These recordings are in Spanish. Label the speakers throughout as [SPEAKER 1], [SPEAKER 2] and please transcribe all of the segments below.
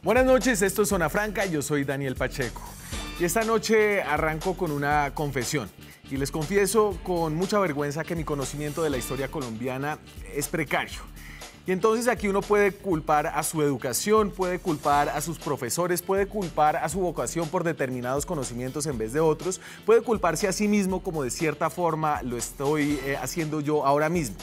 [SPEAKER 1] Buenas noches, esto es Zona Franca, yo soy Daniel Pacheco. Y esta noche arranco con una confesión. Y les confieso con mucha vergüenza que mi conocimiento de la historia colombiana es precario. Y entonces aquí uno puede culpar a su educación, puede culpar a sus profesores, puede culpar a su vocación por determinados conocimientos en vez de otros, puede culparse a sí mismo como de cierta forma lo estoy haciendo yo ahora mismo.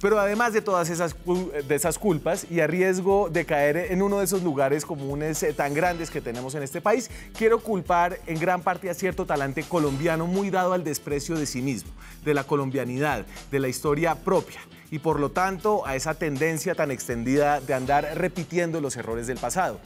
[SPEAKER 1] Pero además de todas esas culpas y a riesgo de caer en uno de esos lugares comunes tan grandes que tenemos en este país, quiero culpar en gran parte a cierto talante colombiano muy dado al desprecio de sí mismo, de la colombianidad, de la historia propia y por lo tanto a esa tendencia tan extendida de andar repitiendo los errores del pasado.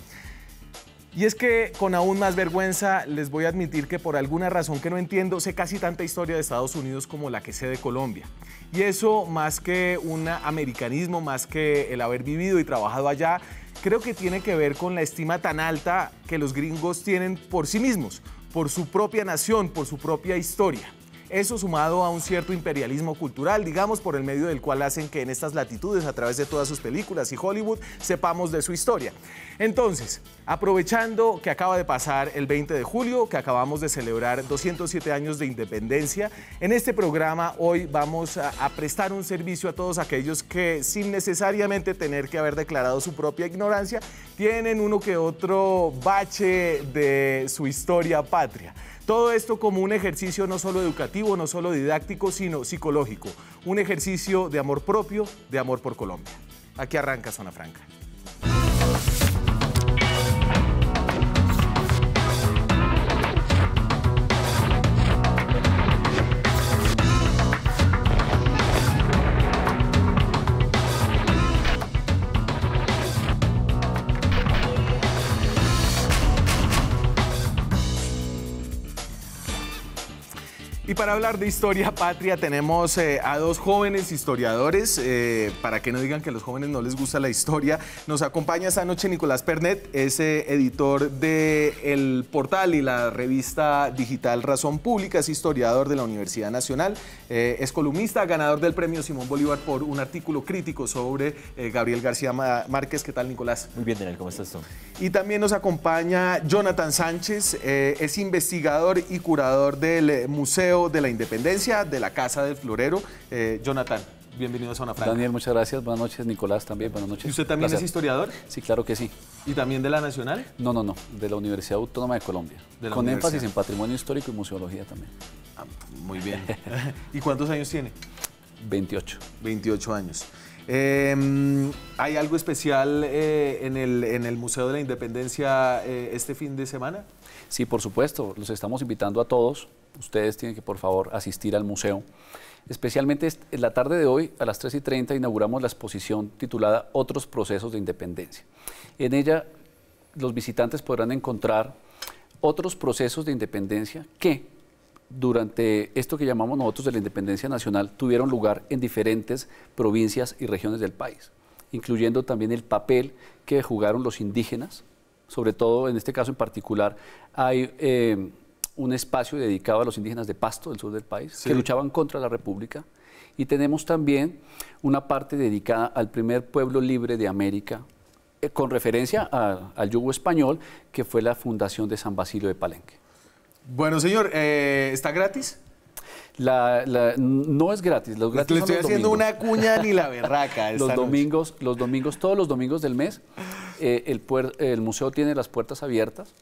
[SPEAKER 1] Y es que con aún más vergüenza les voy a admitir que por alguna razón que no entiendo sé casi tanta historia de Estados Unidos como la que sé de Colombia. Y eso más que un americanismo, más que el haber vivido y trabajado allá, creo que tiene que ver con la estima tan alta que los gringos tienen por sí mismos, por su propia nación, por su propia historia. Eso sumado a un cierto imperialismo cultural, digamos, por el medio del cual hacen que en estas latitudes, a través de todas sus películas y Hollywood, sepamos de su historia. Entonces, aprovechando que acaba de pasar el 20 de julio, que acabamos de celebrar 207 años de independencia, en este programa hoy vamos a prestar un servicio a todos aquellos que, sin necesariamente tener que haber declarado su propia ignorancia, tienen uno que otro bache de su historia patria. Todo esto como un ejercicio no solo educativo, no solo didáctico, sino psicológico. Un ejercicio de amor propio, de amor por Colombia. Aquí arranca Zona Franca. Y para hablar de historia patria tenemos a dos jóvenes historiadores, para que no digan que a los jóvenes no les gusta la historia. Nos acompaña esta noche Nicolás Pernet, es editor del portal y la revista digital Razón Pública, es historiador de la Universidad Nacional, es columnista, ganador del premio Simón Bolívar por un artículo crítico sobre Gabriel García Márquez. ¿Qué tal, Nicolás?
[SPEAKER 2] Muy bien, Daniel, ¿cómo estás tú?
[SPEAKER 1] Y también nos acompaña Jonathan Sánchez, es investigador y curador del Museo de la Independencia, de la Casa del Florero. Jonathan, bienvenido a Zona Franca.
[SPEAKER 2] Daniel, muchas gracias. Buenas noches. Nicolás, también. Buenas noches.
[SPEAKER 1] ¿Y usted también es historiador?
[SPEAKER 2] Sí, claro que sí.
[SPEAKER 1] ¿Y también de la Nacional?
[SPEAKER 2] No, de la Universidad Autónoma de Colombia. Con énfasis en patrimonio histórico y museología también.
[SPEAKER 1] Ah, muy bien. ¿Y cuántos años tiene?
[SPEAKER 2] 28.
[SPEAKER 1] 28 años. ¿Hay algo especial en el Museo de la Independencia este fin de semana?
[SPEAKER 2] Sí, por supuesto. Los estamos invitando a todos. Ustedes tienen que, por favor, asistir al museo. Especialmente en la tarde de hoy, a las 3:30, inauguramos la exposición titulada Otros procesos de independencia. En ella, los visitantes podrán encontrar otros procesos de independencia que, durante esto que llamamos nosotros de la independencia nacional, tuvieron lugar en diferentes provincias y regiones del país, incluyendo también el papel que jugaron los indígenas. Sobre todo, en este caso en particular, hay un espacio dedicado a los indígenas de Pasto, del sur del país, sí, que luchaban contra la República. Y tenemos también una parte dedicada al primer pueblo libre de América, con referencia al yugo español, que fue la fundación de San Basilio de Palenque.
[SPEAKER 1] Bueno, señor, ¿está gratis?
[SPEAKER 2] No es gratis. Los gratis
[SPEAKER 1] Le estoy haciendo una cuña ni la berraca.
[SPEAKER 2] Todos los domingos del mes, el museo tiene las puertas abiertas.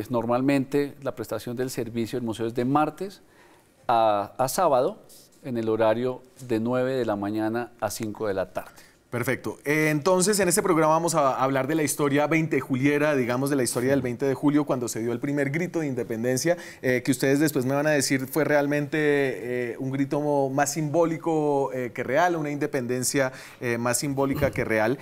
[SPEAKER 2] Normalmente la prestación del servicio del museo es de martes a sábado en el horario de 9 de la mañana a 5 de la tarde.
[SPEAKER 1] Perfecto. Entonces, en este programa vamos a hablar de la historia 20 juliera, digamos, de la historia del 20 de julio, cuando se dio el primer grito de independencia, que ustedes después me van a decir fue realmente un grito más simbólico que real, una independencia más simbólica que real.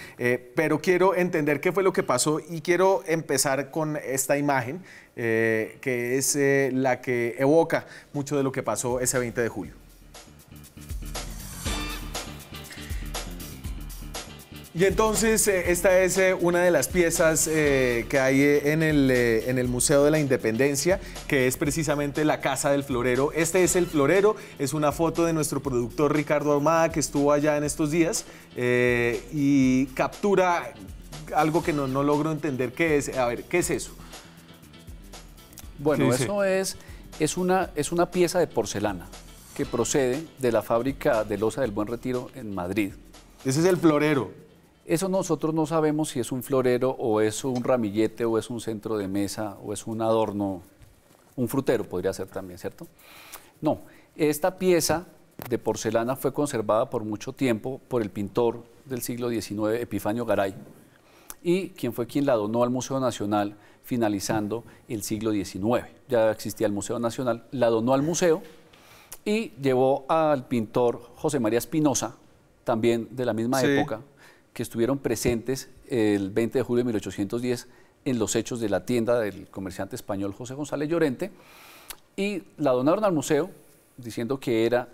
[SPEAKER 1] Pero quiero entender qué fue lo que pasó y quiero empezar con esta imagen, que es la que evoca mucho de lo que pasó ese 20 de julio. Y entonces esta es una de las piezas que hay en el Museo de la Independencia, que es precisamente la Casa del Florero. Este es el florero, es una foto de nuestro productor Ricardo Ahumada, que estuvo allá en estos días y captura algo que no logro entender qué es. A ver, ¿qué es eso?
[SPEAKER 2] Bueno, eso es una pieza de porcelana que procede de la fábrica de loza del Buen Retiro en Madrid.
[SPEAKER 1] Ese es el florero.
[SPEAKER 2] Eso nosotros no sabemos si es un florero o es un ramillete o es un centro de mesa o es un adorno, un frutero podría ser también, ¿cierto? No, esta pieza de porcelana fue conservada por mucho tiempo por el pintor del siglo XIX, Epifanio Garay, y quien la donó al Museo Nacional finalizando el siglo XIX. Ya existía el Museo Nacional, la donó al museo y llevó al pintor José María Espinosa, también de la misma época, que estuvieron presentes el 20 de julio de 1810 en los hechos de la tienda del comerciante español José González Llorente, y la donaron al museo diciendo que era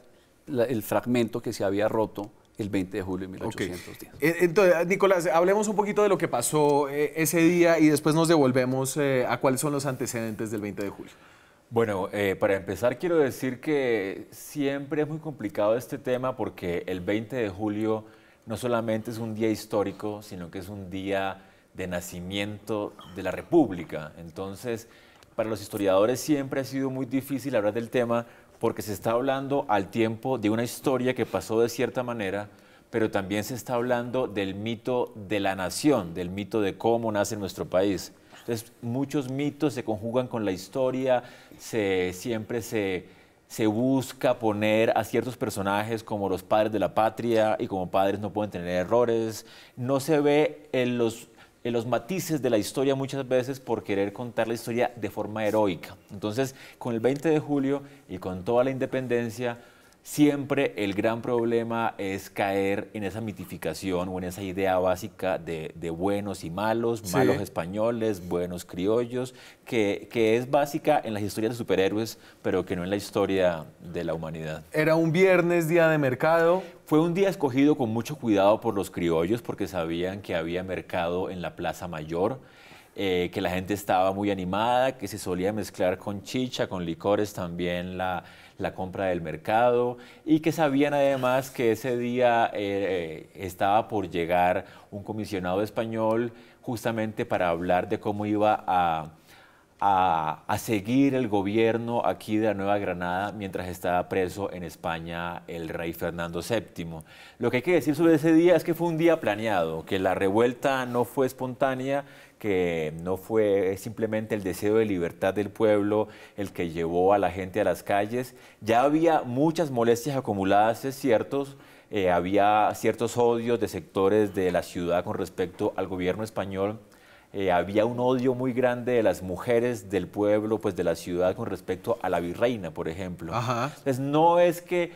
[SPEAKER 2] el fragmento que se había roto el 20 de julio de 1810.
[SPEAKER 1] Entonces, Nicolás, hablemos un poquito de lo que pasó ese día y después nos devolvemos a cuáles son los antecedentes del 20 de julio.
[SPEAKER 3] Bueno, para empezar quiero decir que siempre es muy complicado este tema porque el 20 de julio no solamente es un día histórico, sino que es un día de nacimiento de la República. Entonces, para los historiadores siempre ha sido muy difícil hablar del tema porque se está hablando al tiempo de una historia que pasó de cierta manera, pero también se está hablando del mito de la nación, del mito de cómo nace nuestro país. Entonces, muchos mitos se conjugan con la historia, siempre se busca poner a ciertos personajes como los padres de la patria y como padres no pueden tener errores. No se ve en los matices de la historia muchas veces por querer contar la historia de forma heroica. Entonces, con el 20 de julio y con toda la independencia, siempre el gran problema es caer en esa mitificación o en esa idea básica de buenos y malos, malos españoles, buenos criollos, que es básica en las historias de superhéroes, pero que no en la historia de la humanidad.
[SPEAKER 1] Era un viernes, día de mercado.
[SPEAKER 3] Fue un día escogido con mucho cuidado por los criollos porque sabían que había mercado en la Plaza Mayor, que la gente estaba muy animada, que se solía mezclar con chicha, con licores también la compra del mercado y que sabían además que ese día estaba por llegar un comisionado español justamente para hablar de cómo iba a seguir el gobierno aquí de la Nueva Granada mientras estaba preso en España el rey Fernando VII. Lo que hay que decir sobre ese día es que fue un día planeado, que la revuelta no fue espontánea, que no fue simplemente el deseo de libertad del pueblo el que llevó a la gente a las calles. Ya había muchas molestias acumuladas, es cierto, había ciertos odios de sectores de la ciudad con respecto al gobierno español. Había un odio muy grande de las mujeres del pueblo, pues de la ciudad con respecto a la virreina, por ejemplo. Entonces no es que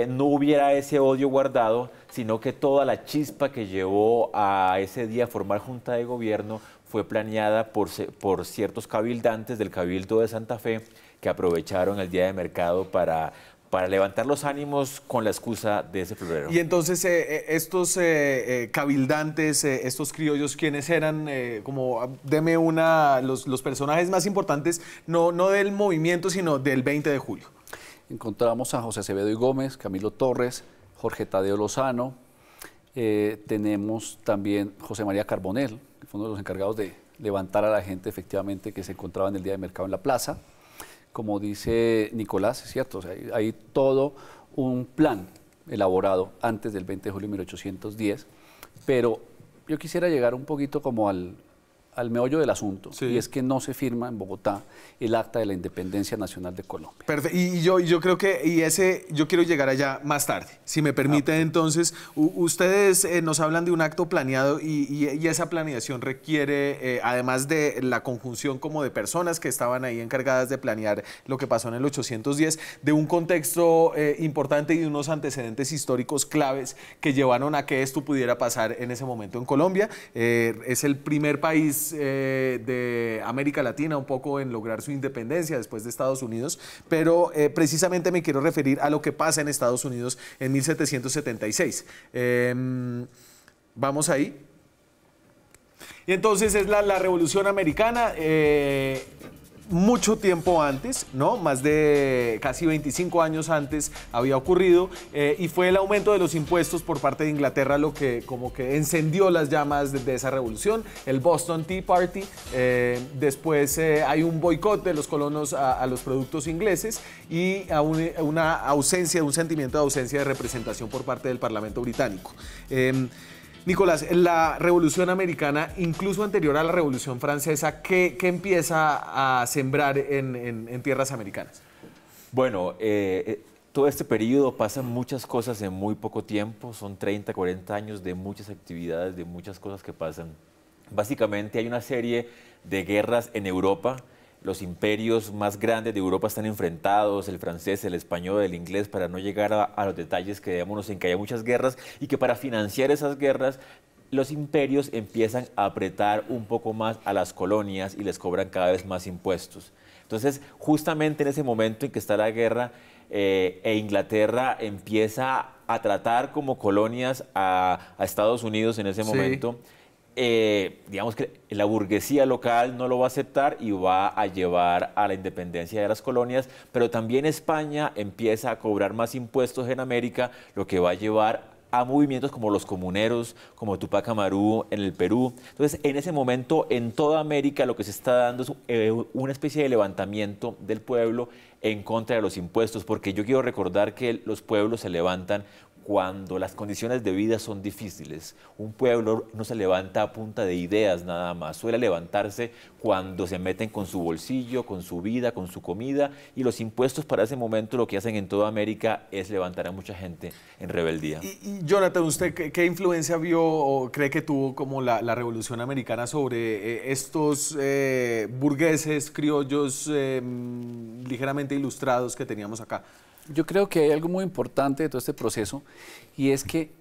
[SPEAKER 3] no hubiera ese odio guardado, sino que toda la chispa que llevó a ese día a formar junta de gobierno fue planeada por ciertos cabildantes del Cabildo de Santa Fe que aprovecharon el día de mercado para levantar los ánimos con la excusa de ese florero.
[SPEAKER 1] Y entonces estos cabildantes, estos criollos, ¿quiénes eran? Como deme los personajes más importantes, no del movimiento, sino del 20 de julio.
[SPEAKER 2] Encontramos a José Acevedo y Gómez, Camilo Torres, Jorge Tadeo Lozano, tenemos también José María Carbonell, que fue uno de los encargados de levantar a la gente efectivamente que se encontraba en el día de mercado en la plaza. Como dice Nicolás, es cierto, o sea, hay todo un plan elaborado antes del 20 de julio de 1810, pero yo quisiera llegar un poquito como al meollo del asunto, y es que no se firma en Bogotá el Acta de la Independencia Nacional de Colombia.
[SPEAKER 1] Perfecto. Y yo creo que yo quiero llegar allá más tarde. Si me permite, entonces, ustedes nos hablan de un acto planeado y esa planeación requiere, además de la conjunción como de personas que estaban ahí encargadas de planear lo que pasó en el 810, de un contexto importante y de unos antecedentes históricos claves que llevaron a que esto pudiera pasar en ese momento en Colombia. Es el primer país de América Latina un poco en lograr su independencia después de Estados Unidos, pero precisamente me quiero referir a lo que pasa en Estados Unidos en 1776. Vamos ahí. Y entonces es la Revolución Americana. mucho tiempo antes, ¿no? Más de casi 25 años antes había ocurrido, y fue el aumento de los impuestos por parte de Inglaterra lo que como que encendió las llamas de esa revolución, el Boston Tea Party. Después hay un boicot de los colonos a los productos ingleses y a una ausencia, un sentimiento de ausencia de representación por parte del Parlamento británico. Nicolás, la Revolución Americana, incluso anterior a la Revolución Francesa, ¿qué empieza a sembrar en tierras americanas?
[SPEAKER 3] Bueno, todo este periodo pasan muchas cosas en muy poco tiempo, son 30, 40 años de muchas actividades, de muchas cosas que pasan. Básicamente hay una serie de guerras en Europa. Los imperios más grandes de Europa están enfrentados, el francés, el español, el inglés, para no llegar a los detalles, quedémonos en que hay muchas guerras y que para financiar esas guerras los imperios empiezan a apretar un poco más a las colonias y les cobran cada vez más impuestos. Entonces, justamente en ese momento en que está la guerra, Inglaterra empieza a tratar como colonias a Estados Unidos en ese momento. Digamos que la burguesía local no lo va a aceptar y va a llevar a la independencia de las colonias, pero también España empieza a cobrar más impuestos en América, lo que va a llevar a movimientos como los comuneros, como Tupac Amaru en el Perú. Entonces, en ese momento, en toda América, lo que se está dando es una especie de levantamiento del pueblo en contra de los impuestos, porque yo quiero recordar que los pueblos se levantan cuando las condiciones de vida son difíciles. Un pueblo no se levanta a punta de ideas nada más, suele levantarse cuando se meten con su bolsillo, con su vida, con su comida, y los impuestos para ese momento lo que hacen en toda América es levantar a mucha gente en rebeldía.
[SPEAKER 1] Y Jonathan, ¿usted qué influencia vio o cree que tuvo como la Revolución Americana sobre estos burgueses, criollos ligeramente ilustrados que teníamos acá?
[SPEAKER 2] Yo creo que hay algo muy importante de todo este proceso y es que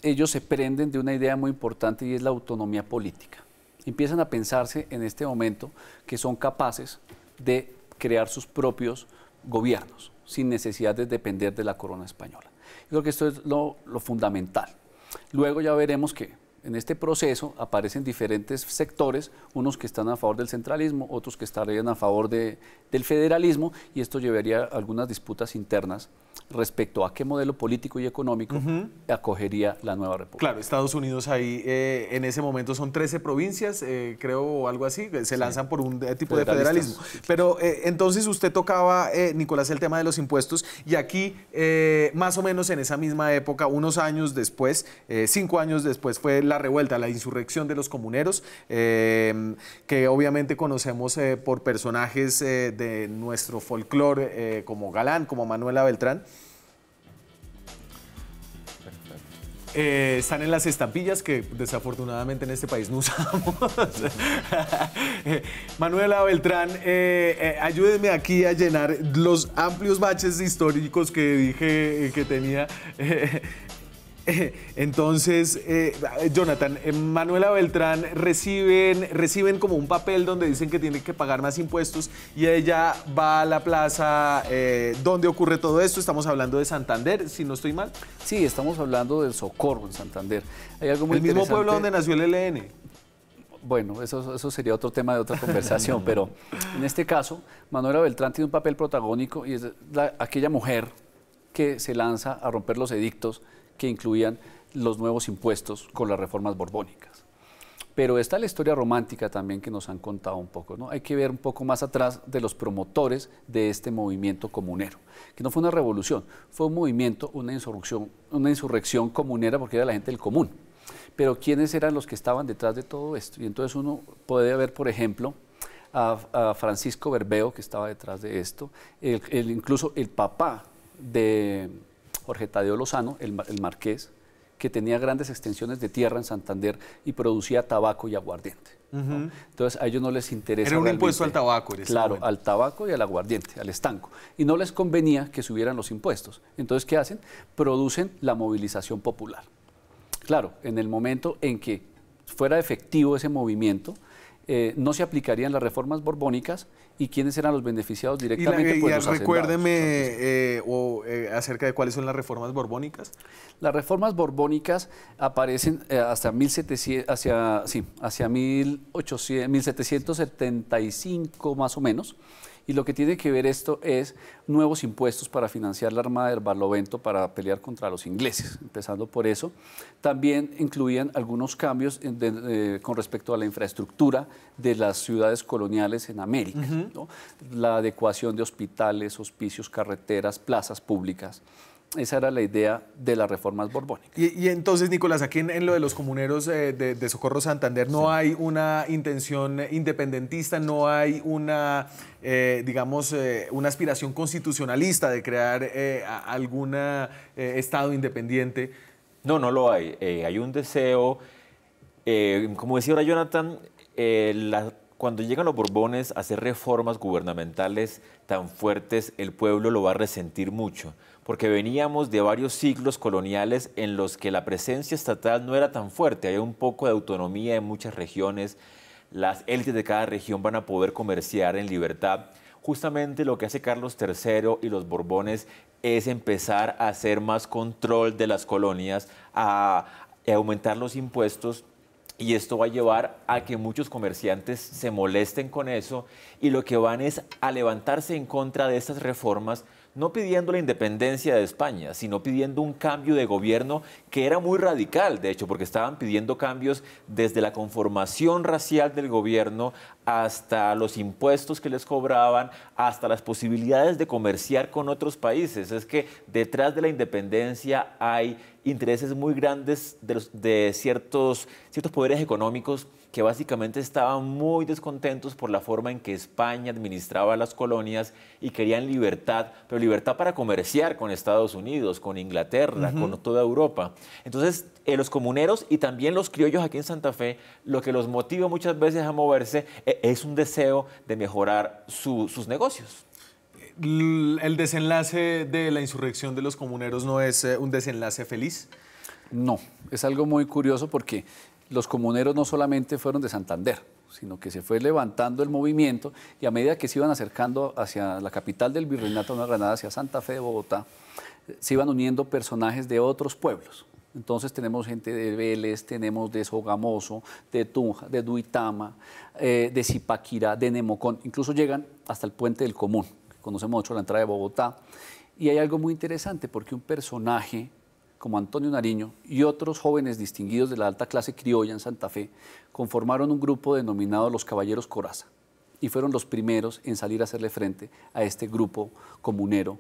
[SPEAKER 2] ellos se prenden de una idea muy importante y es la autonomía política. Empiezan a pensarse en este momento que son capaces de crear sus propios gobiernos sin necesidad de depender de la corona española. Yo creo que esto es lo fundamental. Luego ya veremos que en este proceso aparecen diferentes sectores, unos que están a favor del centralismo, otros que estarían a favor del federalismo, y esto llevaría a algunas disputas internas respecto a qué modelo político y económico acogería la nueva república.
[SPEAKER 1] Claro, Estados Unidos ahí en ese momento son 13 provincias, creo, o algo así, se lanzan por un tipo de federalismo. Pero entonces usted tocaba, Nicolás, el tema de los impuestos, y aquí, más o menos en esa misma época, unos años después, 5 años después, fue la revuelta, la insurrección de los comuneros, que obviamente conocemos por personajes de nuestro folclore, como Galán, como Manuela Beltrán. Están en las estampillas que desafortunadamente en este país no usamos. Manuela Beltrán, ayúdenme aquí a llenar los amplios baches históricos que dije que tenía. Entonces, Jonathan, Manuela Beltrán reciben como un papel donde dicen que tiene que pagar más impuestos y ella va a la plaza. ¿Dónde ocurre todo esto? Estamos hablando de Santander, si no estoy mal.
[SPEAKER 2] Sí, estamos hablando del Socorro en Santander. Hay algo muy
[SPEAKER 1] el mismo
[SPEAKER 2] interesante.
[SPEAKER 1] pueblo donde nació el ELN.
[SPEAKER 2] Bueno, eso sería otro tema de otra conversación, pero en este caso, Manuela Beltrán tiene un papel protagónico y es aquella mujer que se lanza a romper los edictos que incluían los nuevos impuestos con las reformas borbónicas. Pero está la historia romántica también que nos han contado un poco, ¿no? Hay que ver un poco más atrás de los promotores de este movimiento comunero, que no fue una revolución, fue un movimiento, una insurrección comunera porque era la gente del común. Pero ¿quiénes eran los que estaban detrás de todo esto? Y entonces uno puede ver, por ejemplo, a Francisco Bermeo, que estaba detrás de esto, incluso el papá de Jorge Tadeo Lozano, el marqués, que tenía grandes extensiones de tierra en Santander y producía tabaco y aguardiente, ¿no? Entonces a ellos no les interesa.
[SPEAKER 1] Era un impuesto al tabaco.
[SPEAKER 2] Claro, al tabaco y al aguardiente, al estanco. Y no les convenía que subieran los impuestos. Entonces, ¿qué hacen? Producen la movilización popular. Claro, en el momento en que fuera efectivo ese movimiento, no se aplicarían las reformas borbónicas y quiénes eran los beneficiados directamente. Pues, los
[SPEAKER 1] recuérdeme acerca de cuáles son las reformas borbónicas.
[SPEAKER 2] Las reformas borbónicas aparecen hasta 1775 más o menos. Y lo que tiene que ver esto es nuevos impuestos para financiar la Armada del Barlovento para pelear contra los ingleses, empezando por eso. También incluían algunos cambios con respecto a la infraestructura de las ciudades coloniales en América, ¿no? La adecuación de hospitales, hospicios, carreteras, plazas públicas. Esa era la idea de las reformas borbónicas.
[SPEAKER 1] Y entonces, Nicolás, aquí en lo de los comuneros de Socorro Santander, ¿no hay una intención independentista, no hay una, una aspiración constitucionalista de crear algún Estado independiente?
[SPEAKER 3] No, no lo hay. Hay un deseo, como decía ahora Jonathan, cuando llegan los Borbones a hacer reformas gubernamentales tan fuertes, el pueblo lo va a resentir mucho, porque veníamos de varios siglos coloniales en los que la presencia estatal no era tan fuerte, había un poco de autonomía en muchas regiones, las élites de cada región van a poder comerciar en libertad. Justamente lo que hace Carlos III y los Borbones es empezar a hacer más control de las colonias, a aumentar los impuestos. Y esto va a llevar a que muchos comerciantes se molesten con eso y lo que van es a levantarse en contra de estas reformas, no pidiendo la independencia de España, sino pidiendo un cambio de gobierno que era muy radical, de hecho, porque estaban pidiendo cambios desde la conformación racial del gobierno hasta los impuestos que les cobraban, hasta las posibilidades de comerciar con otros países. Es que detrás de la independencia hay intereses muy grandes de ciertos poderes económicos que básicamente estaban muy descontentos por la forma en que España administraba las colonias y querían libertad, pero libertad para comerciar con Estados Unidos, con Inglaterra, con toda Europa. Entonces, los comuneros y también los criollos aquí en Santa Fe, lo que los motiva muchas veces a moverse es un deseo de mejorar sus negocios.
[SPEAKER 1] ¿El desenlace de la insurrección de los comuneros no es un desenlace feliz?
[SPEAKER 2] No, es algo muy curioso porque los comuneros no solamente fueron de Santander, sino que se fue levantando el movimiento y a medida que se iban acercando hacia la capital del Virreinato de Nueva Granada, hacia Santa Fe de Bogotá, se iban uniendo personajes de otros pueblos. Entonces tenemos gente de Vélez, tenemos de Sogamoso, de Tunja, de Duitama, de Zipaquirá, de Nemocón, incluso llegan hasta el Puente del Común, que conocemos mucho la entrada de Bogotá. Y hay algo muy interesante porque un personaje como Antonio Nariño y otros jóvenes distinguidos de la alta clase criolla en Santa Fe conformaron un grupo denominado los Caballeros Coraza y fueron los primeros en salir a hacerle frente a este grupo comunero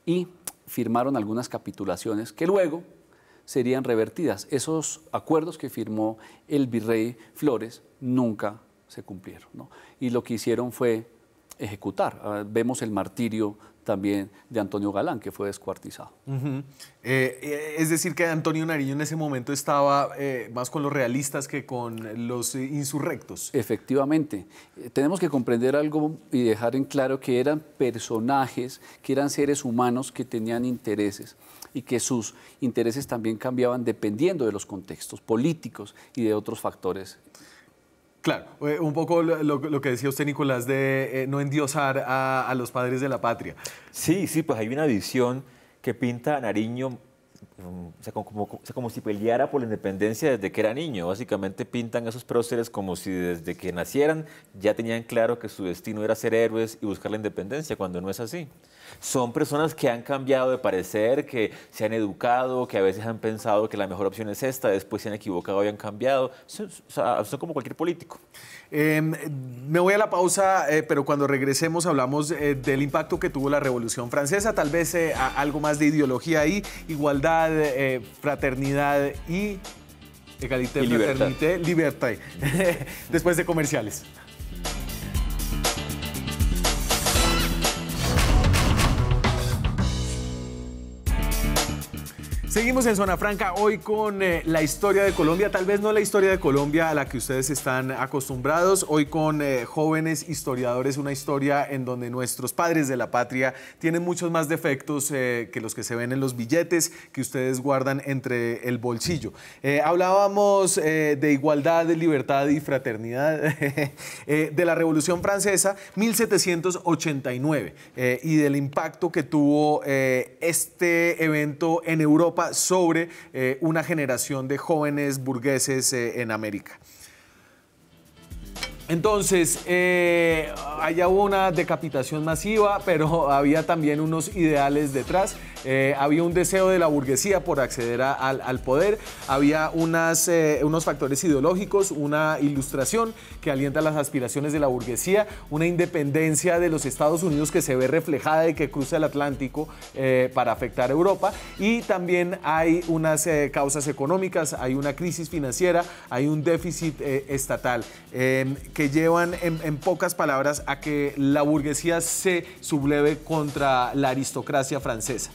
[SPEAKER 2] y firmaron algunas capitulaciones que luego serían revertidas. Esos acuerdos que firmó el virrey Flores nunca se cumplieron, ¿no? Y lo que hicieron fue ejecutar. Vemos el martirio también de Antonio Galán, que fue descuartizado.
[SPEAKER 1] Es decir, que Antonio Nariño en ese momento estaba más con los realistas que con los insurrectos.
[SPEAKER 2] Efectivamente. Tenemos que comprender algo y dejar en claro que eran personajes, que eran seres humanos que tenían intereses y que sus intereses también cambiaban dependiendo de los contextos políticos y de otros factores.
[SPEAKER 1] Claro, un poco lo que decía usted, Nicolás, de no endiosar a los padres de la patria.
[SPEAKER 3] Sí, pues hay una visión que pinta a Nariño como si peleara por la independencia desde que era niño. Básicamente pintan a esos próceres como si desde que nacieran ya tenían claro que su destino era ser héroes y buscar la independencia, cuando no es así. Son personas que han cambiado de parecer, que se han educado, que a veces han pensado que la mejor opción es esta, después se han equivocado y han cambiado. Son como cualquier político.
[SPEAKER 1] Me voy a la pausa, pero cuando regresemos hablamos del impacto que tuvo la Revolución Francesa, tal vez algo más de ideología ahí, igualdad, fraternidad y égalité, fraternité, liberté. Después de comerciales. Seguimos en Zona Franca hoy con la historia de Colombia, tal vez no la historia de Colombia a la que ustedes están acostumbrados, hoy con jóvenes historiadores, una historia en donde nuestros padres de la patria tienen muchos más defectos que los que se ven en los billetes que ustedes guardan entre el bolsillo. Hablábamos de igualdad, de libertad y fraternidad, de la Revolución Francesa, 1789, y del impacto que tuvo este evento en Europa sobre una generación de jóvenes burgueses en América. Entonces, allá hubo una decapitación masiva, pero había también unos ideales detrás. Había un deseo de la burguesía por acceder al poder. Había unos factores ideológicos, una ilustración que alienta las aspiraciones de la burguesía, una independencia de los Estados Unidos que se ve reflejada y que cruza el Atlántico para afectar a Europa. Y también hay unas causas económicas, hay una crisis financiera, hay un déficit estatal que llevan en pocas palabras a que la burguesía se subleve contra la aristocracia francesa.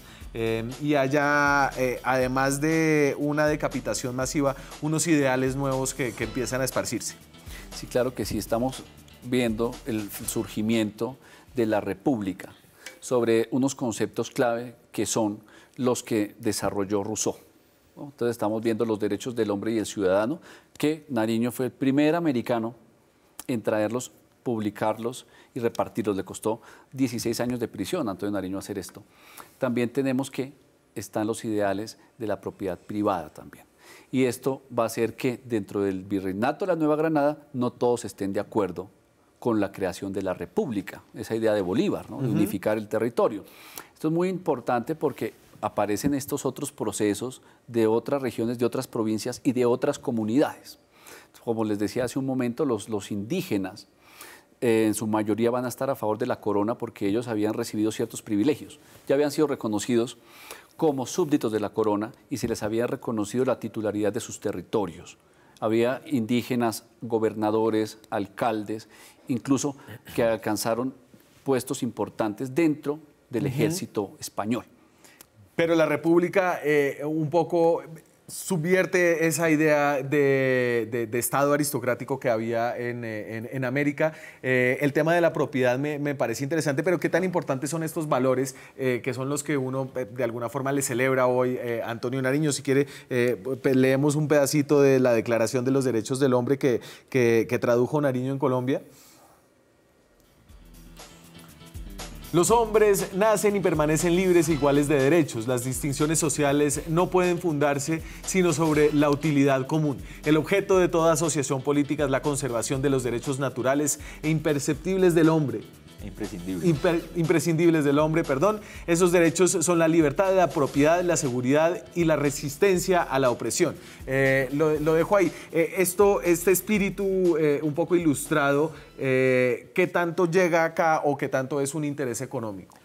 [SPEAKER 1] Y haya, además de una decapitación masiva, unos ideales nuevos que empiezan a esparcirse.
[SPEAKER 2] Sí, claro que sí, estamos viendo el surgimiento de la República sobre unos conceptos clave que son los que desarrolló Rousseau, ¿no? Entonces estamos viendo los derechos del hombre y el ciudadano, que Nariño fue el primer americano en traerlos, publicarlos y repartirlos. Le costó 16 años de prisión a Antonio Nariño hacer esto. También tenemos que están los ideales de la propiedad privada también. Y esto va a hacer que dentro del virreinato de la Nueva Granada no todos estén de acuerdo con la creación de la República, esa idea de Bolívar, ¿no? De unificar el territorio. Esto es muy importante porque aparecen estos otros procesos de otras regiones, de otras provincias y de otras comunidades. Como les decía hace un momento, los indígenas en su mayoría van a estar a favor de la corona porque ellos habían recibido ciertos privilegios. Ya habían sido reconocidos como súbditos de la corona y se les había reconocido la titularidad de sus territorios. Había indígenas, gobernadores, alcaldes, incluso que alcanzaron puestos importantes dentro del ejército español.
[SPEAKER 1] Pero la República un poco subvierte esa idea de Estado aristocrático que había en América. El tema de la propiedad me parece interesante, pero ¿qué tan importantes son estos valores que son los que uno de alguna forma le celebra hoy? Antonio Nariño, si quiere, leemos un pedacito de la Declaración de los Derechos del Hombre que tradujo Nariño en Colombia. Los hombres nacen y permanecen libres e iguales de derechos. Las distinciones sociales no pueden fundarse sino sobre la utilidad común. El objeto de toda asociación política es la conservación de los derechos naturales e imperceptibles del hombre. Imprescindibles del hombre, perdón. Esos derechos son la libertad, la propiedad, la seguridad y la resistencia a la opresión. Lo dejo ahí. Este espíritu un poco ilustrado, ¿qué tanto llega acá o qué tanto es un interés económico?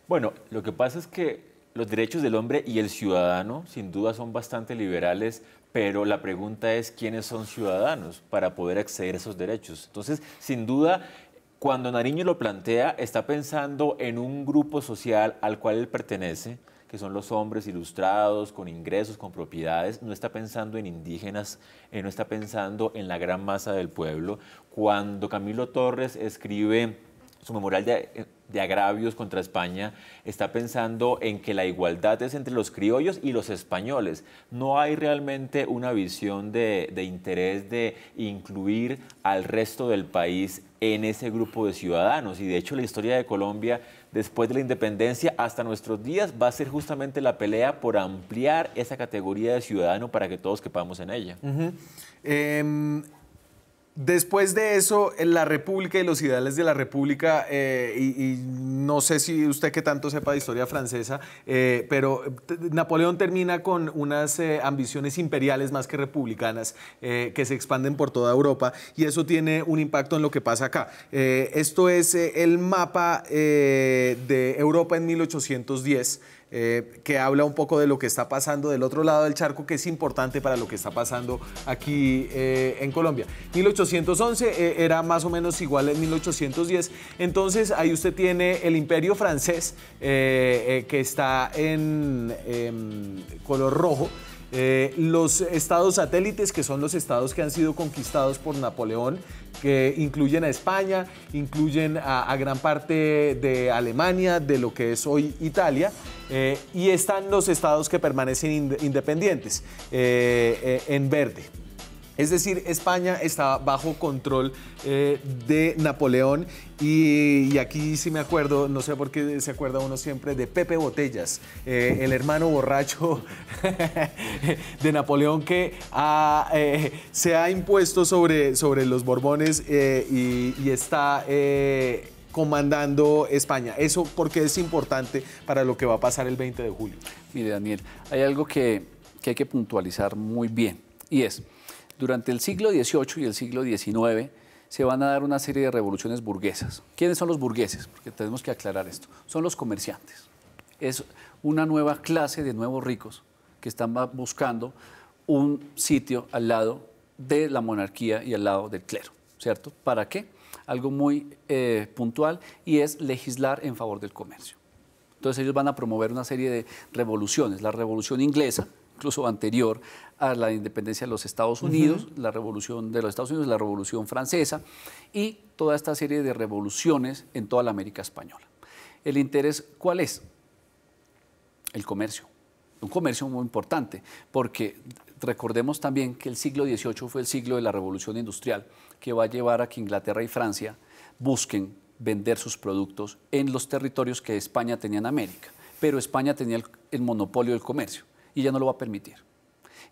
[SPEAKER 3] Bueno, lo que pasa es que los derechos del hombre y el ciudadano sin duda son bastante liberales, pero la pregunta es quiénes son ciudadanos para poder acceder a esos derechos. Entonces, sin duda, cuando Nariño lo plantea, está pensando en un grupo social al cual él pertenece, que son los hombres ilustrados, con ingresos, con propiedades. No está pensando en indígenas, no está pensando en la gran masa del pueblo. Cuando Camilo Torres escribe su memorial de agravios contra España, está pensando en que la igualdad es entre los criollos y los españoles. No hay realmente una visión de interés de incluir al resto del país en ese grupo de ciudadanos. Y de hecho la historia de Colombia, después de la independencia hasta nuestros días, va a ser justamente la pelea por ampliar esa categoría de ciudadano para que todos quepamos en ella.
[SPEAKER 1] Después de eso, la República y los ideales de la República, y no sé si usted que tanto sepa de historia francesa, pero Napoleón termina con unas ambiciones imperiales más que republicanas que se expanden por toda Europa, y eso tiene un impacto en lo que pasa acá. Esto es el mapa de Europa en 1810. que habla un poco de lo que está pasando del otro lado del charco, que es importante para lo que está pasando aquí en Colombia. 1811 era más o menos igual en 1810, entonces ahí usted tiene el Imperio francés, que está en color rojo. Los estados satélites, que son los estados que han sido conquistados por Napoleón, que incluyen a España, incluyen a gran parte de Alemania, de lo que es hoy Italia, y están los estados que permanecen independientes, en verde. Es decir, España está bajo control de Napoleón y aquí sí me acuerdo, no sé por qué se acuerda uno siempre de Pepe Botellas, el hermano borracho de Napoleón que se ha impuesto sobre los Borbones y está comandando España. Eso porque es importante para lo que va a pasar el 20 de julio.
[SPEAKER 2] Mire, Daniel, hay algo que hay que puntualizar muy bien y es: durante el siglo XVIII y el siglo XIX se van a dar una serie de revoluciones burguesas. ¿Quiénes son los burgueses? Porque tenemos que aclarar esto. Son los comerciantes. Es una nueva clase de nuevos ricos que están buscando un sitio al lado de la monarquía y al lado del clero, ¿cierto? ¿Para qué? Algo muy puntual, y es legislar en favor del comercio. Entonces ellos van a promover una serie de revoluciones. La revolución inglesa, incluso anterior a la independencia de los Estados Unidos, la revolución de los Estados Unidos, la revolución francesa y toda esta serie de revoluciones en toda la América española. ¿El interés cuál es? El comercio. Un comercio muy importante, porque recordemos también que el siglo XVIII fue el siglo de la revolución industrial, que va a llevar a que Inglaterra y Francia busquen vender sus productos en los territorios que España tenía en América, pero España tenía el monopolio del comercio y ya no lo va a permitir.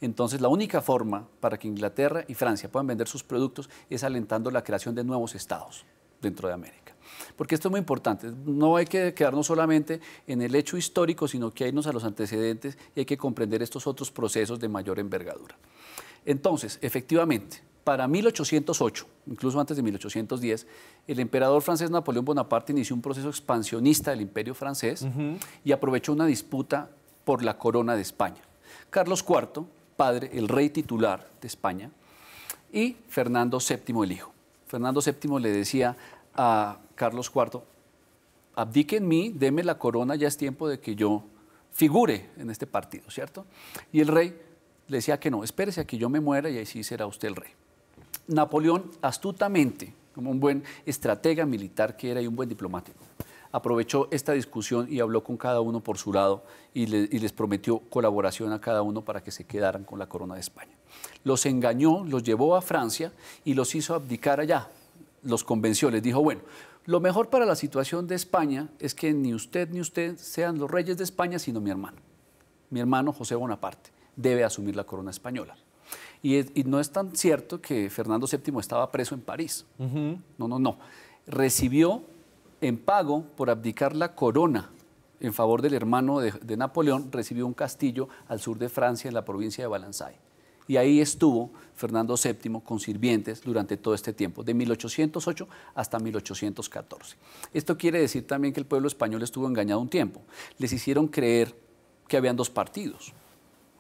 [SPEAKER 2] Entonces, la única forma para que Inglaterra y Francia puedan vender sus productos es alentando la creación de nuevos estados dentro de América. Porque esto es muy importante. No hay que quedarnos solamente en el hecho histórico, sino que hay que irnos a los antecedentes y hay que comprender estos otros procesos de mayor envergadura. Entonces, efectivamente, para 1808, incluso antes de 1810, el emperador francés Napoleón Bonaparte inició un proceso expansionista del imperio francés y aprovechó una disputa por la corona de España. Carlos IV, padre, el rey titular de España, y Fernando VII, el hijo. Fernando VII le decía a Carlos IV: abdique en mí, deme la corona, ya es tiempo de que yo figure en este partido, ¿cierto? Y el rey le decía que no, espérese a que yo me muera y ahí sí será usted el rey. Napoleón, astutamente, como un buen estratega militar que era y un buen diplomático, aprovechó esta discusión y habló con cada uno por su lado y les prometió colaboración a cada uno para que se quedaran con la corona de España. Los engañó, los llevó a Francia y los hizo abdicar allá. Los convenció, les dijo: bueno, lo mejor para la situación de España es que ni usted sean los reyes de España, sino mi hermano José Bonaparte debe asumir la corona española. Y no es tan cierto que Fernando VII estaba preso en París. No. Recibió en pago por abdicar la corona en favor del hermano de Napoleón, recibió un castillo al sur de Francia, en la provincia de Valensay. Y ahí estuvo Fernando VII con sirvientes durante todo este tiempo, de 1808 hasta 1814. Esto quiere decir también que el pueblo español estuvo engañado un tiempo. Les hicieron creer que habían dos partidos.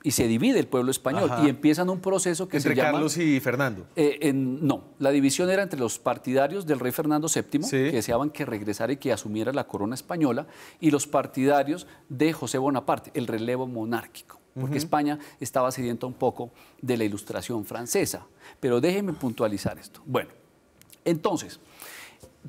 [SPEAKER 2] Y se divide el pueblo español y empiezan un proceso que se llama...
[SPEAKER 1] ¿Entre Carlos y Fernando?
[SPEAKER 2] No, la división era entre los partidarios del rey Fernando VII, que deseaban que regresara y que asumiera la corona española, y los partidarios de José Bonaparte, el relevo monárquico, porque España estaba sedienta un poco de la Ilustración francesa. Pero déjenme puntualizar esto. Bueno, entonces,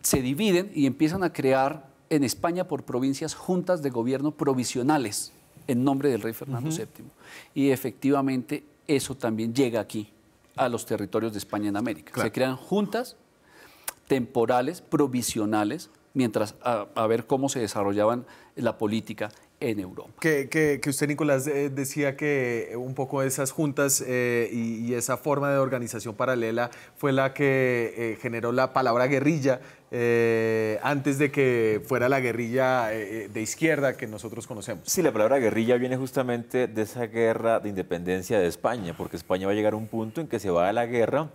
[SPEAKER 2] se dividen y empiezan a crear en España por provincias juntas de gobierno provisionales, en nombre del rey Fernando VII. Y efectivamente eso también llega aquí, a los territorios de España en América. Claro. Se crean juntas temporales, provisionales, mientras a ver cómo se desarrollaban la política en Europa.
[SPEAKER 1] Que usted, Nicolás, decía que un poco esas juntas y esa forma de organización paralela fue la que generó la palabra guerrilla antes de que fuera la guerrilla de izquierda que nosotros conocemos.
[SPEAKER 3] Sí, la palabra guerrilla viene justamente de esa guerra de independencia de España, porque España va a llegar a un punto en que se va a la guerra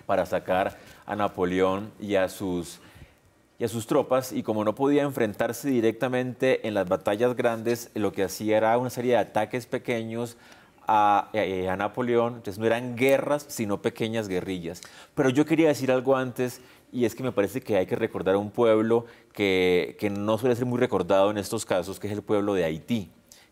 [SPEAKER 3] para sacar a Napoleón y a sus y a sus tropas, y como no podía enfrentarse directamente en las batallas grandes, lo que hacía era una serie de ataques pequeños a Napoleón. Entonces no eran guerras, sino pequeñas guerrillas. Pero yo quería decir algo antes, y es que me parece que hay que recordar a un pueblo que no suele ser muy recordado en estos casos, que es el pueblo de Haití,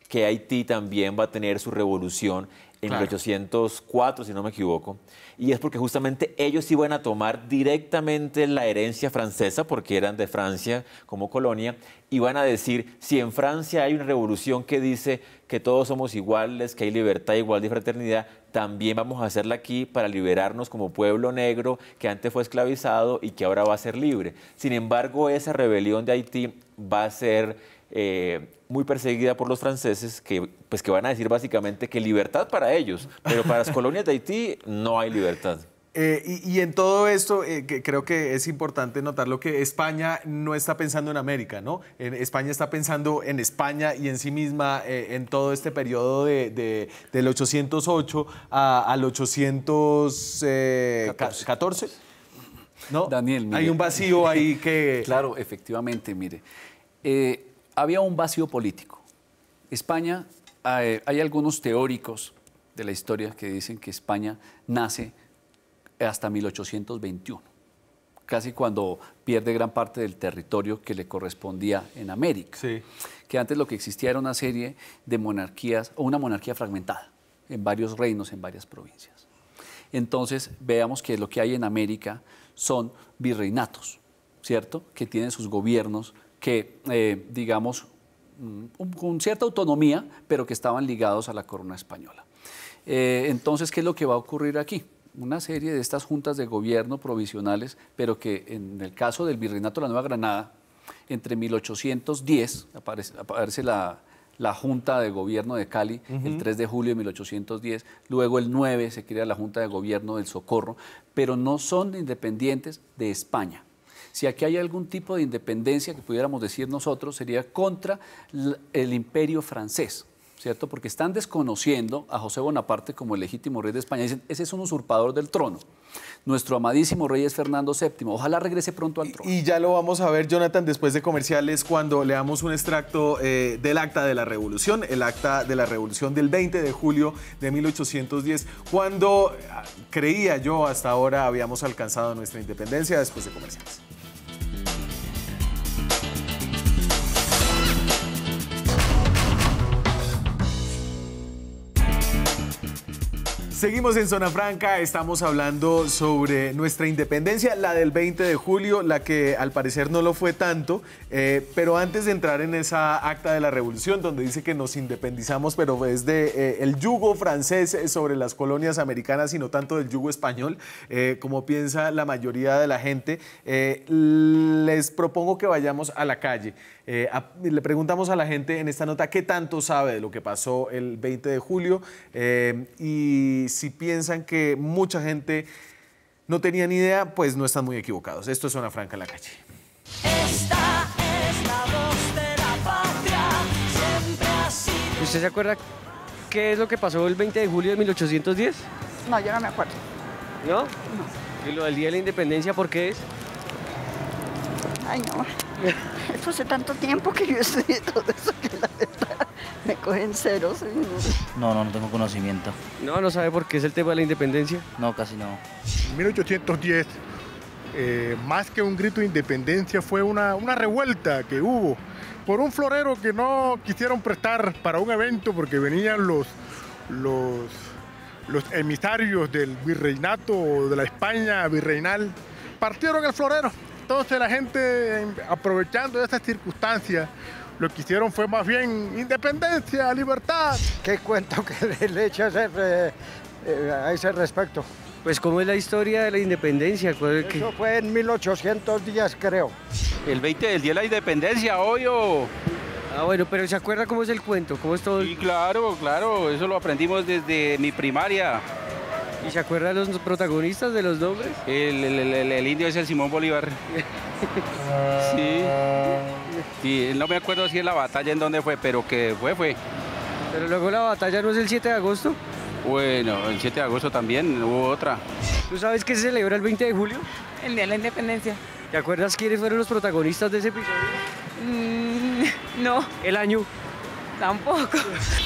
[SPEAKER 3] que Haití también va a tener su revolución en 1804, si no me equivoco, y es porque justamente ellos iban a tomar directamente la herencia francesa, porque eran de Francia como colonia, y van a decir, si en Francia hay una revolución que dice que todos somos iguales, que hay libertad, igualdad y fraternidad, también vamos a hacerla aquí para liberarnos como pueblo negro que antes fue esclavizado y que ahora va a ser libre. Sin embargo, esa rebelión de Haití va a ser muy perseguida por los franceses, que van a decir básicamente que libertad para ellos, pero para las colonias de Haití no hay libertad.
[SPEAKER 1] Y en todo esto, creo que es importante notarlo que España no está pensando en América, ¿no? España está pensando en España y en sí misma en todo este periodo del 808 al 814. ¿No?
[SPEAKER 2] Daniel, mire.
[SPEAKER 1] Hay un vacío ahí que...
[SPEAKER 2] Claro, efectivamente, mire. Había un vacío político. España, hay algunos teóricos de la historia que dicen que España nace hasta 1821, casi cuando pierde gran parte del territorio que le correspondía en América.
[SPEAKER 1] Sí.
[SPEAKER 2] Que antes lo que existía era una serie de monarquías, o una monarquía fragmentada, en varios reinos, en varias provincias. Entonces, veamos que lo que hay en América son virreinatos, ¿cierto? Que tienen sus gobiernos que, digamos, con cierta autonomía, pero que estaban ligados a la corona española. Entonces, ¿qué es lo que va a ocurrir aquí? Una serie de estas juntas de gobierno provisionales, pero que en el caso del Virreinato de la Nueva Granada, entre 1810, aparece la Junta de Gobierno de Cali, el 3 de julio de 1810, luego el 9 se crea la Junta de Gobierno del Socorro, pero no son independientes de España. Si aquí hay algún tipo de independencia que pudiéramos decir nosotros, sería contra el imperio francés, ¿cierto? Porque están desconociendo a José Bonaparte como el legítimo rey de España. Dicen, ese es un usurpador del trono. Nuestro amadísimo rey es Fernando VII. Ojalá regrese pronto al trono.
[SPEAKER 1] Y ya lo vamos a ver, Jonathan, después de comerciales, cuando leamos un extracto del Acta de la Revolución, el Acta de la Revolución del 20 de julio de 1810, cuando creía yo hasta ahora habíamos alcanzado nuestra independencia, después de comerciales. Seguimos en Zona Franca, estamos hablando sobre nuestra independencia, la del 20 de julio, la que al parecer no lo fue tanto, pero antes de entrar en esa Acta de la Revolución, donde dice que nos independizamos, pero es el yugo francés sobre las colonias americanas y no tanto del yugo español, como piensa la mayoría de la gente, les propongo que vayamos a la calle. Le preguntamos a la gente en esta nota qué tanto sabe de lo que pasó el 20 de julio y si piensan que mucha gente no tenía ni idea, pues no están muy equivocados. Esto es Zona Franca en la calle.
[SPEAKER 4] Esta es la voz de la patria, siempre ha sido...
[SPEAKER 5] ¿Usted se acuerda qué es lo que pasó el 20 de julio de 1810?
[SPEAKER 6] No, yo no me acuerdo.
[SPEAKER 5] ¿No?
[SPEAKER 6] No.
[SPEAKER 5] ¿Y lo del Día de la Independencia por qué es?
[SPEAKER 6] Ay, no. Esto hace tanto tiempo que yo estudié todo eso que la verdad me cogen ceros.
[SPEAKER 7] No tengo conocimiento.
[SPEAKER 5] No sabe por qué es el tema de la independencia.
[SPEAKER 7] No, casi no.
[SPEAKER 8] En 1810, más que un grito de independencia, fue una revuelta que hubo por un florero que no quisieron prestar para un evento porque venían los emisarios del virreinato o de la España virreinal, partieron el florero. Entonces la gente, aprovechando esa circunstancia, lo que hicieron fue más bien independencia, libertad.
[SPEAKER 9] ¿Qué cuento que le echas a ese respecto?
[SPEAKER 5] Pues, ¿cómo es la historia de la independencia?
[SPEAKER 9] Eso fue en 1810, creo.
[SPEAKER 10] El 20 del Día de la Independencia, obvio.
[SPEAKER 5] Ah, bueno, pero ¿se acuerda cómo es el cuento? ¿Cómo es todo?
[SPEAKER 10] Sí, claro, eso lo aprendimos desde mi primaria.
[SPEAKER 5] ¿Y se acuerda de los protagonistas, de los nombres?
[SPEAKER 10] El indio es el Simón Bolívar. Sí, no me acuerdo si es la batalla en dónde fue, pero que fue.
[SPEAKER 5] Pero luego la batalla no es el 7 de agosto.
[SPEAKER 10] Bueno, el 7 de agosto también hubo otra.
[SPEAKER 5] ¿Tú sabes qué se celebra el 20 de julio?
[SPEAKER 11] El Día de la Independencia.
[SPEAKER 5] ¿Te acuerdas quiénes fueron los protagonistas de ese episodio?
[SPEAKER 11] No,
[SPEAKER 5] El año.
[SPEAKER 11] tampoco.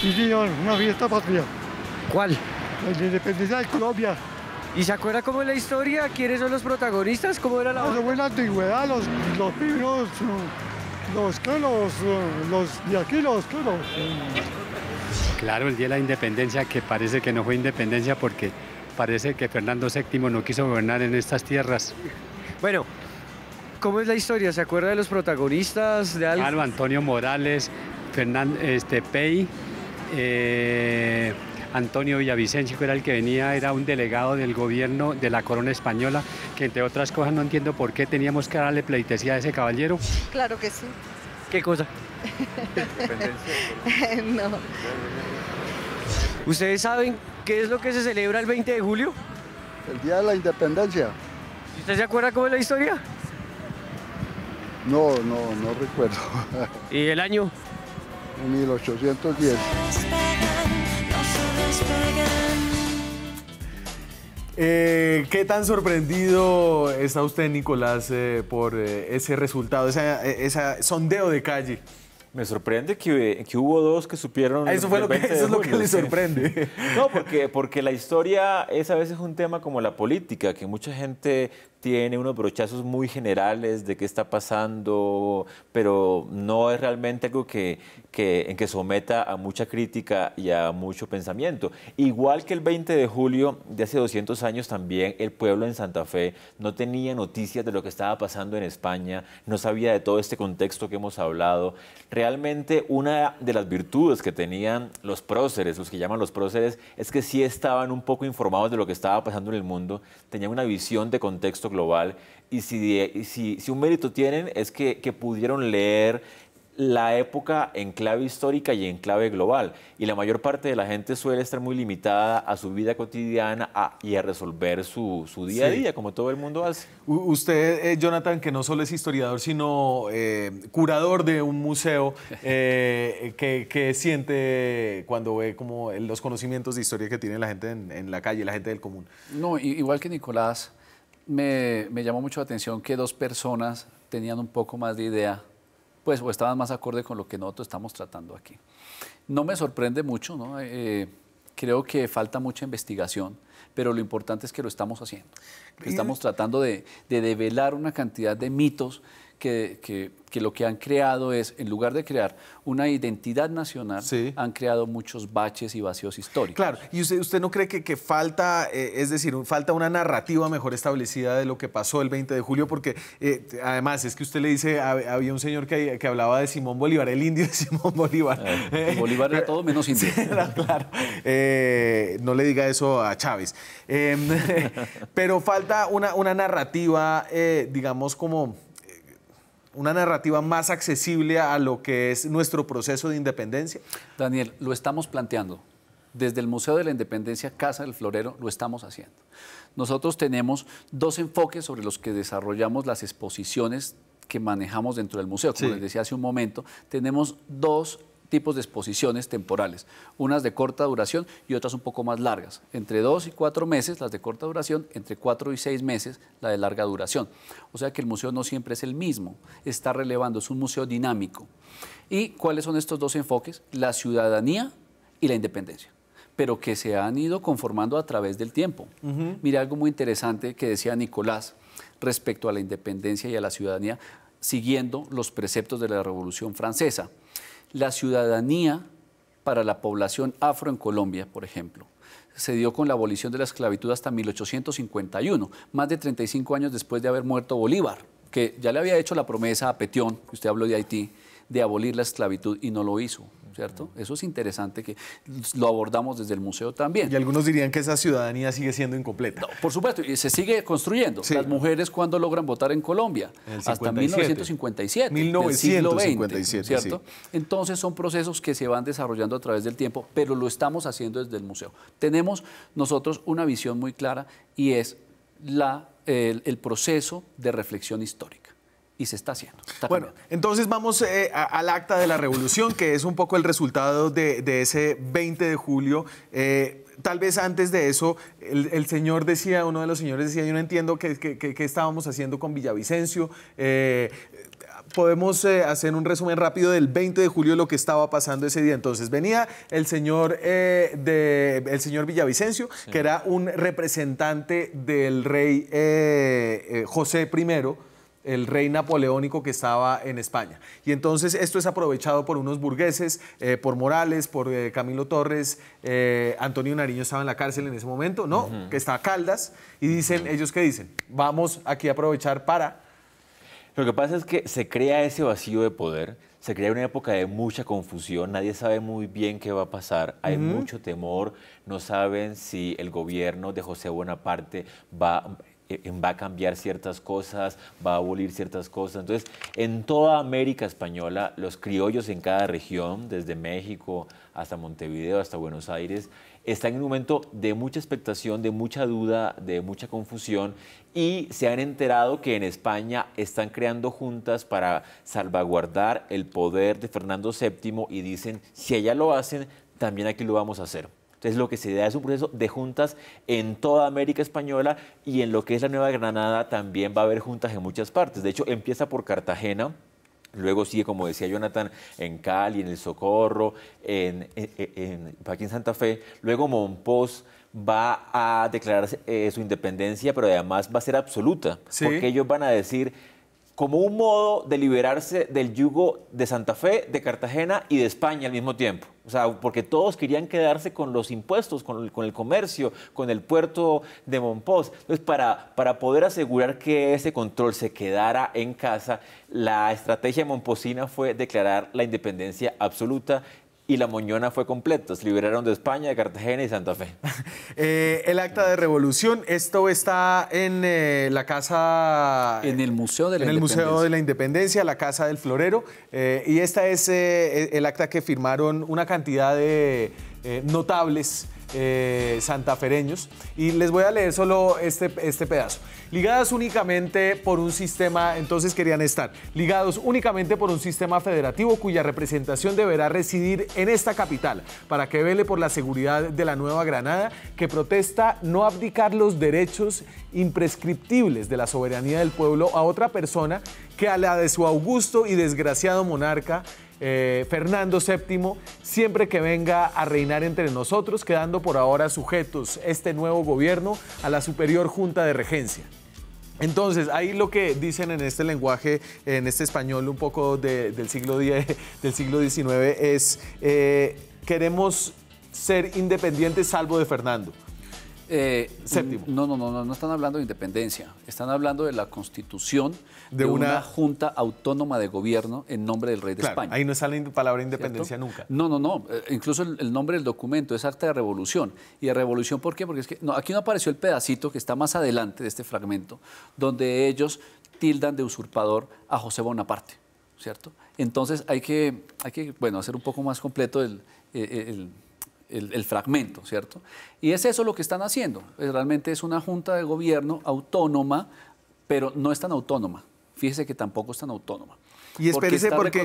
[SPEAKER 9] Sí, señor, una fiesta patria.
[SPEAKER 5] ¿Cuál?
[SPEAKER 9] La independencia de Colombia.
[SPEAKER 5] ¿Y se acuerda cómo es la historia? ¿Quiénes son los protagonistas? ¿Cómo era la
[SPEAKER 9] Eso fue en la antigüedad, los primeros, los de aquí,
[SPEAKER 12] Claro, el día de la independencia, que parece que no fue independencia porque parece que Fernando VII no quiso gobernar en estas tierras.
[SPEAKER 5] Bueno, ¿cómo es la historia? ¿Se acuerda de los protagonistas? De algo?
[SPEAKER 12] Claro, Antonio Morales, Pey, Antonio Villavicencio, que era el que venía, era un delegado del gobierno de la corona española, que entre otras cosas no entiendo por qué teníamos que darle pleitesía a ese caballero.
[SPEAKER 6] Claro que sí.
[SPEAKER 5] ¿Qué cosa?
[SPEAKER 6] No.
[SPEAKER 5] ¿Ustedes saben qué es lo que se celebra el 20 de julio?
[SPEAKER 9] El día de la independencia.
[SPEAKER 5] ¿Usted se acuerda cómo es la historia?
[SPEAKER 9] No recuerdo.
[SPEAKER 5] ¿Y el año?
[SPEAKER 9] 1810.
[SPEAKER 1] ¿Qué tan sorprendido está usted, Nicolás, por ese resultado, esa sondeo de calle?
[SPEAKER 3] Me sorprende que hubo dos que supieron.
[SPEAKER 1] Eso es lo que le sorprende.
[SPEAKER 3] No, porque la historia es a veces un tema como la política, que mucha gente tiene unos brochazos muy generales de qué está pasando, pero no es realmente algo en que someta a mucha crítica y a mucho pensamiento. Igual que el 20 de julio de hace 200 años también el pueblo en Santa Fe no tenía noticias de lo que estaba pasando en España, no sabía de todo este contexto que hemos hablado. Realmente una de las virtudes que tenían los próceres, los que llaman los próceres, es que sí estaban un poco informados de lo que estaba pasando en el mundo, tenían una visión de contexto global y si un mérito tienen es que pudieron leer la época en clave histórica y en clave global. Y la mayor parte de la gente suele estar muy limitada a su vida cotidiana y a resolver su día a día, como todo el mundo hace.
[SPEAKER 1] Usted, Jonathan, que no solo es historiador, sino curador de un museo, ¿qué siente cuando ve como los conocimientos de historia que tiene la gente en la calle, la gente del común?
[SPEAKER 2] No, igual que Nicolás, me llamó mucho la atención que dos personas tenían un poco más de idea, pues, o estaban más acorde con lo que nosotros estamos tratando aquí. No me sorprende mucho, ¿no? Creo que falta mucha investigación, pero lo importante es que lo estamos haciendo. Estamos tratando de develar una cantidad de mitos que lo que han creado es, en lugar de crear una identidad nacional, han creado muchos baches y vacíos históricos.
[SPEAKER 1] Claro, y usted no cree que falta, es decir, falta una narrativa mejor establecida de lo que pasó el 20 de julio, porque además es que usted le dice, había un señor que hablaba de Simón Bolívar, el indio de Simón Bolívar.
[SPEAKER 2] Bolívar era todo menos indio.
[SPEAKER 1] Claro, no le diga eso a Chávez. Pero falta una narrativa, digamos, como una narrativa más accesible a lo que es nuestro proceso de independencia.
[SPEAKER 2] Daniel, lo estamos planteando. Desde el Museo de la Independencia, Casa del Florero, lo estamos haciendo. Nosotros tenemos dos enfoques sobre los que desarrollamos las exposiciones que manejamos dentro del museo. Como les decía hace un momento, tenemos dos tipos de exposiciones temporales, unas de corta duración y otras un poco más largas, entre 2 y 4 meses las de corta duración, entre 4 y 6 meses la de larga duración. O sea que el museo no siempre es el mismo, está relevando, es un museo dinámico. ¿Y cuáles son estos dos enfoques? La ciudadanía y la independencia, pero que se han ido conformando a través del tiempo. Mira algo muy interesante que decía Nicolás respecto a la independencia y a la ciudadanía, siguiendo los preceptos de la Revolución Francesa. La ciudadanía para la población afro en Colombia, por ejemplo, se dio con la abolición de la esclavitud hasta 1851, más de 35 años después de haber muerto Bolívar, que ya le había hecho la promesa a Petión, que usted habló de Haití, de abolir la esclavitud y no lo hizo, ¿cierto? Eso es interesante que lo abordamos desde el museo también.
[SPEAKER 1] Y algunos dirían que esa ciudadanía sigue siendo incompleta.
[SPEAKER 2] No, por supuesto, y se sigue construyendo. Las mujeres, ¿cuándo logran votar en Colombia? Hasta 1957,
[SPEAKER 1] 1957,
[SPEAKER 2] del siglo XX, ¿cierto? Entonces son procesos que se van desarrollando a través del tiempo, pero lo estamos haciendo desde el museo. Tenemos nosotros una visión muy clara y es el proceso de reflexión histórica. y se está haciendo.
[SPEAKER 1] Bueno, entonces vamos al acta de la revolución, que es un poco el resultado de ese 20 de julio. Tal vez antes de eso, el señor decía, uno de los señores decía, yo no entiendo qué estábamos haciendo con Villavicencio. Podemos hacer un resumen rápido del 20 de julio, lo que estaba pasando ese día. Entonces venía el señor Villavicencio, sí, que era un representante del rey José I, el rey napoleónico que estaba en España. Y entonces esto es aprovechado por unos burgueses, por Morales, por Camilo Torres. Antonio Nariño estaba en la cárcel en ese momento, ¿no? Que está Caldas. Y dicen, ¿ellos qué dicen? Vamos aquí a aprovechar para...
[SPEAKER 3] Lo que pasa es que se crea ese vacío de poder, se crea una época de mucha confusión, nadie sabe muy bien qué va a pasar, hay mucho temor, no saben si el gobierno de José Bonaparte va a cambiar ciertas cosas, va a abolir ciertas cosas. Entonces, en toda América española, los criollos en cada región, desde México hasta Montevideo, hasta Buenos Aires, están en un momento de mucha expectación, de mucha duda, de mucha confusión, y se han enterado que en España están creando juntas para salvaguardar el poder de Fernando VII y dicen, si allá lo hacen, también aquí lo vamos a hacer. Entonces, lo que se da es un proceso de juntas en toda América española, y en lo que es la Nueva Granada también va a haber juntas en muchas partes. De hecho, empieza por Cartagena, luego sigue, como decía Jonathan, en Cali, en El Socorro, aquí en Santa Fe. Luego Mompox va a declarar su independencia, pero además va a ser absoluta, ¿sí? Porque ellos van a decir, como un modo de liberarse del yugo de Santa Fe, de Cartagena y de España al mismo tiempo. O sea, porque todos querían quedarse con los impuestos, con el comercio, con el puerto de Mompox. Entonces, para poder asegurar que ese control se quedara en casa, la estrategia momposina fue declarar la independencia absoluta, y la moñona fue completa. Se liberaron de España, de Cartagena y Santa Fe.
[SPEAKER 1] El acta de revolución, esto está en la casa...
[SPEAKER 2] En el Museo de la Independencia.
[SPEAKER 1] En el Museo de la Independencia, la Casa del Florero. Y esta es el acta que firmaron una cantidad de notables santafereños. Y les voy a leer solo este pedazo. Ligadas únicamente por un sistema, entonces querían estar ligados únicamente por un sistema federativo cuya representación deberá residir en esta capital, para que vele por la seguridad de la Nueva Granada, que protesta no abdicar los derechos imprescriptibles de la soberanía del pueblo a otra persona que a la de su augusto y desgraciado monarca, Fernando VII, siempre que venga a reinar entre nosotros, quedando por ahora sujetos este nuevo gobierno a la superior junta de regencia. Entonces, ahí lo que dicen en este lenguaje, en este español un poco del siglo XIX, es queremos ser independientes salvo de Fernando. VII.
[SPEAKER 2] No están hablando de independencia, están hablando de la constitución de una junta autónoma de gobierno en nombre del rey de España.
[SPEAKER 1] Ahí no sale la palabra independencia, ¿cierto? Nunca.
[SPEAKER 2] No. Incluso el nombre del documento es acta de revolución. ¿Y de revolución por qué? Porque es que aquí no apareció el pedacito que está más adelante de este fragmento, donde ellos tildan de usurpador a José Bonaparte, ¿cierto? Entonces hay que hacer un poco más completo el fragmento, ¿cierto? Y es eso lo que están haciendo. Realmente es una junta de gobierno autónoma, pero no es tan autónoma. Fíjese que tampoco es tan autónoma.
[SPEAKER 1] Y espérese porque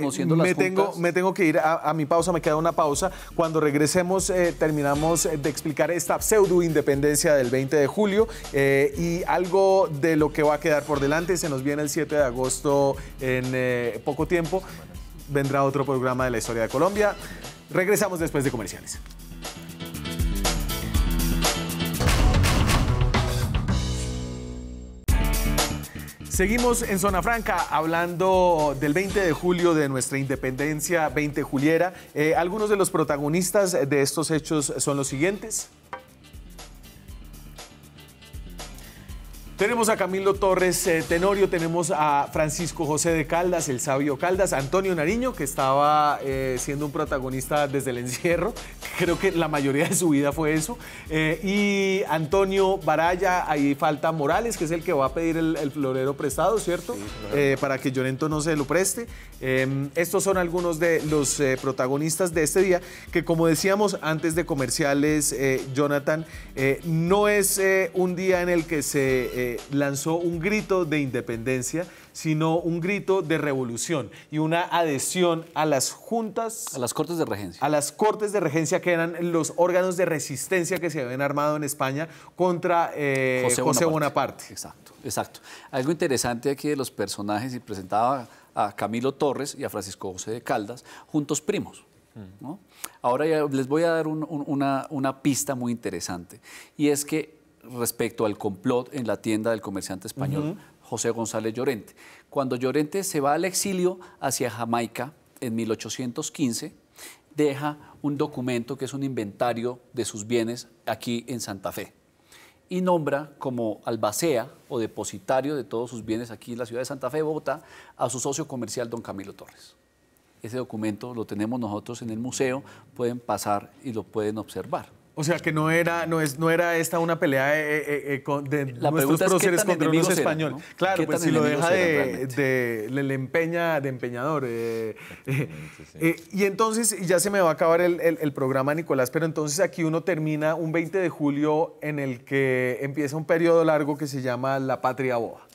[SPEAKER 1] me tengo que ir a mi pausa, me queda una pausa. Cuando regresemos terminamos de explicar esta pseudo independencia del 20 de julio y algo de lo que va a quedar por delante. Se nos viene el 7 de agosto en poco tiempo. Vendrá otro programa de la historia de Colombia. Regresamos después de comerciales. Seguimos en Zona Franca hablando del 20 de julio de nuestra independencia 20 juliera. Algunos de los protagonistas de estos hechos son los siguientes. Tenemos a Camilo Torres Tenorio, tenemos a Francisco José de Caldas, el sabio Caldas, Antonio Nariño, que estaba siendo un protagonista desde el encierro, creo que la mayoría de su vida fue eso, y Antonio Baraya, ahí falta Morales, que es el que va a pedir el florero prestado, ¿cierto? Sí, claro. Para que Llorento no se lo preste. Estos son algunos de los protagonistas de este día, que como decíamos antes de comerciales, Jonathan, no es un día en el que se lanzó un grito de independencia, sino un grito de revolución y una adhesión a las juntas...
[SPEAKER 2] A las Cortes de Regencia.
[SPEAKER 1] A las Cortes de Regencia, que eran los órganos de resistencia que se habían armado en España contra José Bonaparte.
[SPEAKER 2] Exacto, exacto. Algo interesante aquí de los personajes, y presentaba a Camilo Torres y a Francisco José de Caldas, juntos primos, ¿no? Ahora ya les voy a dar una pista muy interesante, y es que respecto al complot en la tienda del comerciante español José González Llorente, cuando Llorente se va al exilio hacia Jamaica en 1815, deja un documento que es un inventario de sus bienes aquí en Santa Fe y nombra como albacea o depositario de todos sus bienes aquí en la ciudad de Santa Fe, Bogotá, a su socio comercial don Camilo Torres. Ese documento lo tenemos nosotros en el museo, pueden pasar y lo pueden observar.
[SPEAKER 1] O sea, que no era esta una pelea de nuestros próceres contra unos españoles. ¿No? Claro, pues si lo deja le empeña de empeñador. Y entonces, ya se me va a acabar el programa, Nicolás, pero entonces aquí uno termina un 20 de julio en el que empieza un periodo largo que se llama la Patria Boba.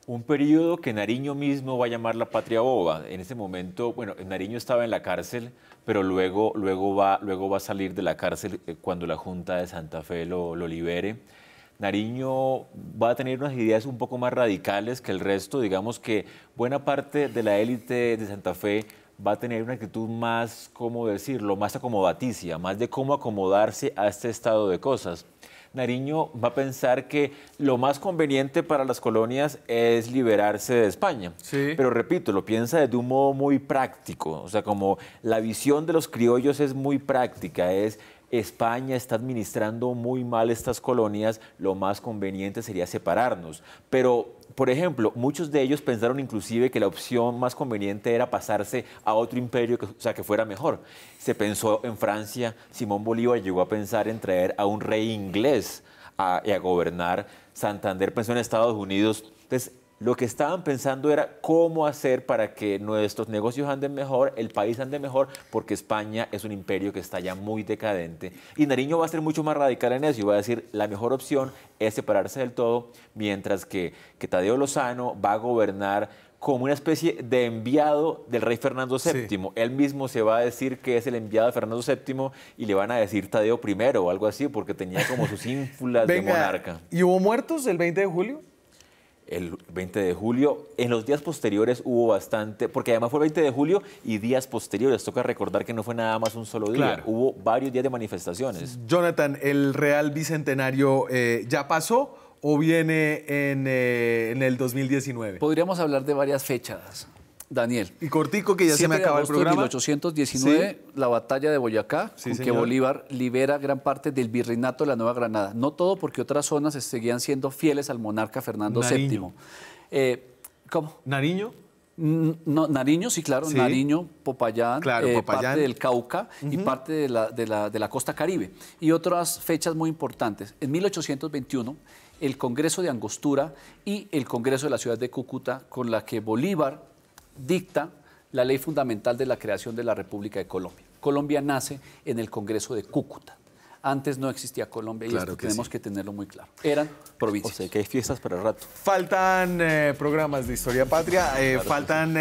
[SPEAKER 3] Un periodo que Nariño mismo va a llamar la Patria Boba. En ese momento, bueno, Nariño estaba en la cárcel, pero luego va a salir de la cárcel cuando la Junta de Santa Fe lo libere. Nariño va a tener unas ideas un poco más radicales que el resto. Digamos que buena parte de la élite de Santa Fe va a tener una actitud más, ¿cómo decirlo?, más acomodaticia, más de cómo acomodarse a este estado de cosas. Nariño va a pensar que lo más conveniente para las colonias es liberarse de España. Sí. Pero repito, lo piensa desde un modo muy práctico. O sea, como la visión de los criollos es muy práctica, es España está administrando muy mal estas colonias, lo más conveniente sería separarnos. Pero, por ejemplo, muchos de ellos pensaron inclusive que la opción más conveniente era pasarse a otro imperio, que fuera mejor. Se pensó en Francia, Simón Bolívar llegó a pensar en traer a un rey inglés a gobernar. Santander pensó en Estados Unidos. Entonces, lo que estaban pensando era cómo hacer para que nuestros negocios anden mejor, el país ande mejor, porque España es un imperio que está ya muy decadente. Y Nariño va a ser mucho más radical en eso y va a decir la mejor opción es separarse del todo, mientras que Tadeo Lozano va a gobernar como una especie de enviado del rey Fernando VII. Sí. Él mismo se va a decir que es el enviado de Fernando VII y le van a decir Tadeo I o algo así, porque tenía como sus ínfulas de monarca.
[SPEAKER 1] ¿Y hubo muertos el 20 de julio?
[SPEAKER 3] El 20 de julio, en los días posteriores hubo bastante, porque además fue el 20 de julio y días posteriores, toca recordar que no fue nada más un solo día, claro. Hubo varios días de manifestaciones.
[SPEAKER 1] Jonathan, ¿el Real Bicentenario ya pasó o viene en el 2019?
[SPEAKER 2] Podríamos hablar de varias fechas, Daniel.
[SPEAKER 1] Y cortico, que ya se me acaba el programa.
[SPEAKER 2] 1819, sí. La batalla de Boyacá, sí, con que Bolívar libera gran parte del virreinato de la Nueva Granada. No todo, porque otras zonas seguían siendo fieles al monarca Fernando VII. ¿Cómo?
[SPEAKER 1] ¿Nariño?
[SPEAKER 2] No, Nariño, sí, claro. Sí. Nariño, Popayán,
[SPEAKER 1] claro, Popayán,
[SPEAKER 2] parte del Cauca y parte de la costa Caribe. Y otras fechas muy importantes. En 1821, el Congreso de Angostura y el Congreso de la ciudad de Cúcuta, con la que Bolívar dicta la ley fundamental de la creación de la República de Colombia. Colombia nace en el Congreso de Cúcuta. Antes no existía Colombia y claro esto tenemos que tenerlo muy claro. Eran provincias.
[SPEAKER 3] O sea, que hay fiestas para el rato.
[SPEAKER 1] Faltan programas de Historia Patria, claro, faltan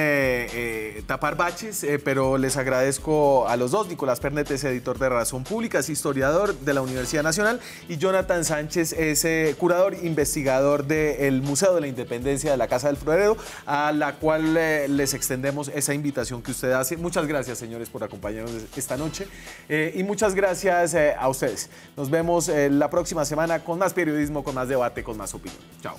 [SPEAKER 1] tapar baches, pero les agradezco a los dos. Nicolás Pernetes, editor de Razón Pública, es historiador de la Universidad Nacional, y Jonathan Sánchez es curador, investigador del Museo de la Independencia de la Casa del Florero, a la cual les extendemos esa invitación que usted hace. Muchas gracias, señores, por acompañarnos esta noche y muchas gracias a ustedes. Nos vemos la próxima semana con más periodismo, con más debate, con más opinión. Chao.